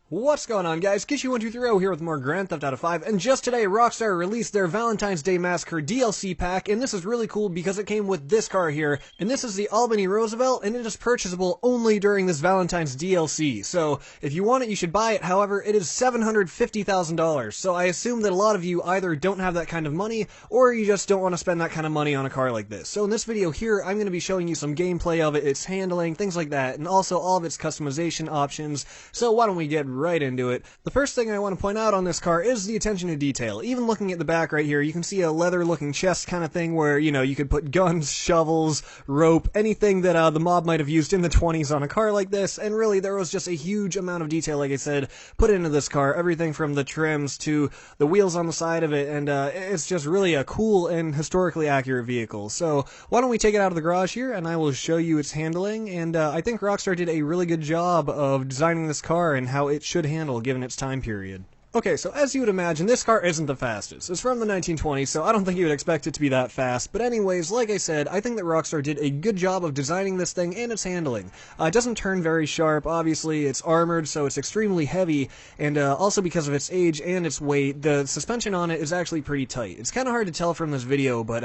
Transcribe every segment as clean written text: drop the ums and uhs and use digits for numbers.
What's going on, guys? Guide4 here with more Grand Theft Auto 5, and just today, Rockstar released their Valentine's Day Massacre DLC pack, and this is really cool because it came with this car here, and this is the Albany Roosevelt, and it is purchasable only during this Valentine's DLC. So, if you want it, you should buy it. However, it is $750,000, so I assume that a lot of you either don't have that kind of money, or you just don't want to spend that kind of money on a car like this. So in this video here, I'm going to be showing you some gameplay of it, its handling, things like that, and also all of its customization options. So why don't we get right into it. The first thing I want to point out on this car is the attention to detail. Even looking at the back right here, you can see a leather looking chest kind of thing where, you know, you could put guns, shovels, rope, anything that the mob might have used in the 20s on a car like this, and really there was just a huge amount of detail, like I said, put into this car. Everything from the trims to the wheels on the side of it, and it's just really a cool and historically accurate vehicle. So why don't we take it out of the garage here and I will show you its handling, and I think Rockstar did a really good job of designing this car and how it should handle given its time period. Okay, so as you would imagine, this car isn't the fastest. It's from the 1920s, so I don't think you would expect it to be that fast. But anyways, like I said, I think that Rockstar did a good job of designing this thing and its handling. It doesn't turn very sharp. Obviously, it's armored, so it's extremely heavy, and also because of its age and its weight, the suspension on it is actually pretty tight. It's kind of hard to tell from this video, but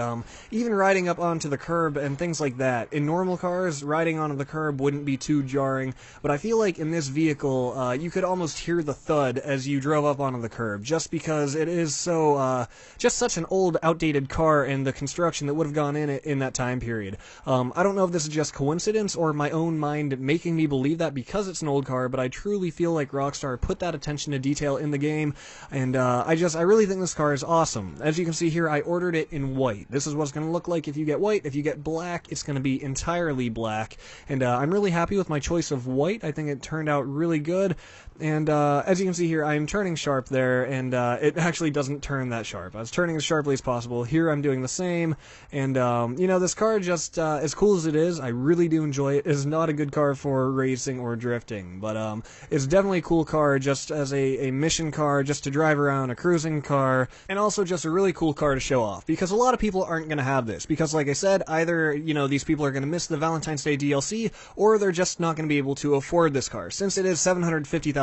even riding up onto the curb and things like that, in normal cars, riding onto the curb wouldn't be too jarring, but I feel like in this vehicle, you could almost hear the thud as you drove up onto the curb, just because it is so, just such an old, outdated car and the construction that would have gone in it in that time period. I don't know if this is just coincidence or my own mind making me believe that because it's an old car, but I truly feel like Rockstar put that attention to detail in the game, and I really think this car is awesome. As you can see here, I ordered it in white. This is what it's going to look like if you get white. If you get black, it's going to be entirely black, and I'm really happy with my choice of white. I think it turned out really good, and as you can see here, I'm turning sharp there, and it actually doesn't turn that sharp. I was turning as sharply as possible. Here I'm doing the same, and you know, this car just, as cool as it is, I really do enjoy it. It is not a good car for racing or drifting, but it's definitely a cool car just as a mission car, just to drive around, a cruising car, and also just a really cool car to show off, because a lot of people aren't going to have this, because like I said, either, you know, these people are going to miss the Valentine's Day DLC, or they're just not going to be able to afford this car, since it is $750,000.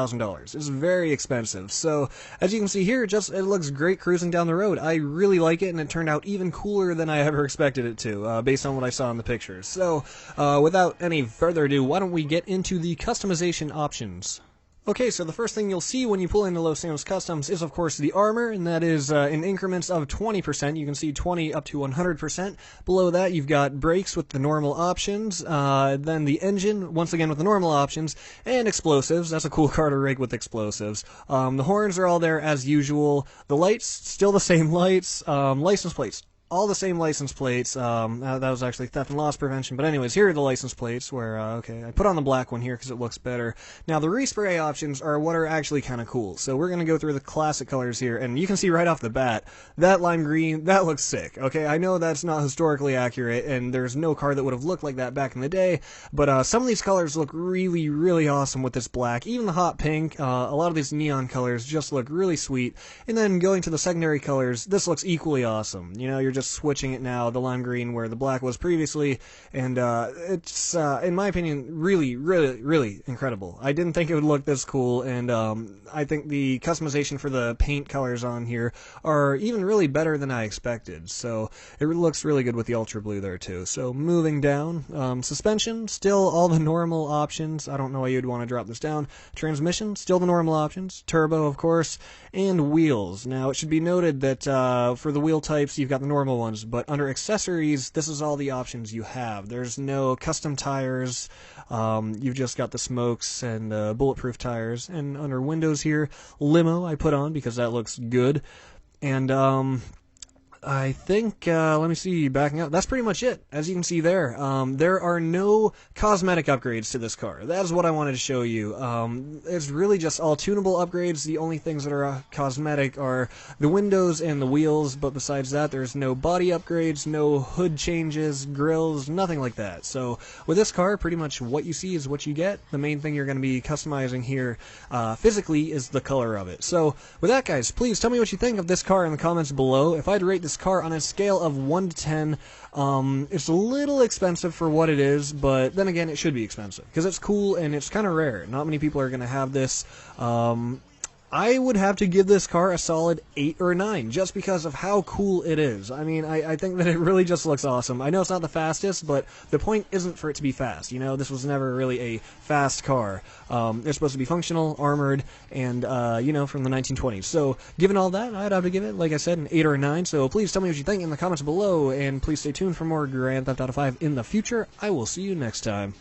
It's very expensive, so as you can see here, it looks great cruising down the road. I really like it, and it turned out even cooler than I ever expected it to, based on what I saw in the pictures. So, without any further ado, why don't we get into the customization options. Okay, so the first thing you'll see when you pull into Los Santos Customs is, of course, the armor, and that is in increments of 20%. You can see 20 up to 100%. Below that, you've got brakes with the normal options, then the engine, once again with the normal options, and explosives. That's a cool car to rig with explosives. The horns are all there as usual. The lights, still the same lights. License plates, all the same license plates. That was actually theft and loss prevention, but anyways, here are the license plates where, okay, I put on the black one here because it looks better. Now, the respray options are what are actually kind of cool, so we're going to go through the classic colors here, and you can see right off the bat, that lime green, that looks sick, okay? I know that's not historically accurate, and there's no car that would have looked like that back in the day, but some of these colors look really, really awesome with this black. Even the hot pink, a lot of these neon colors just look really sweet, and then going to the secondary colors, this looks equally awesome. You know, you're just switching it now, the lime green where the black was previously, and it's in my opinion really, really, really incredible. I didn't think it would look this cool, and I think the customization for the paint colors on here are even really better than I expected, so it looks really good with the ultra blue there too. So moving down, suspension, still all the normal options. I don't know why you'd want to drop this down. Transmission, still the normal options. Turbo, of course, and wheels. Now, it should be noted that for the wheel types, you've got the normal ones, but under accessories, this is all the options you have. There's no custom tires. You've just got the smokes and bulletproof tires. And under windows here, limo I put on because that looks good. And I think, let me see, backing up, that's pretty much it. As you can see there, there are no cosmetic upgrades to this car. That is what I wanted to show you. It's really just all tunable upgrades. The only things that are cosmetic are the windows and the wheels, but besides that, there's no body upgrades, no hood changes, grills, nothing like that. So with this car, pretty much what you see is what you get. The main thing you're going to be customizing here physically is the color of it. So with that, guys, please tell me what you think of this car in the comments below. If I'd rate this this car on a scale of 1 to 10, it's a little expensive for what it is, but then again, it should be expensive, because it's cool and it's kind of rare. Not many people are going to have this. I would have to give this car a solid 8 or 9, just because of how cool it is. I mean, I think that it really just looks awesome. I know it's not the fastest, but the point isn't for it to be fast. You know, this was never really a fast car. It's supposed to be functional, armored, and, you know, from the 1920s. So, given all that, I'd have to give it, like I said, an 8 or a 9. So please tell me what you think in the comments below, and please stay tuned for more Grand Theft Auto 5 in the future. I will see you next time.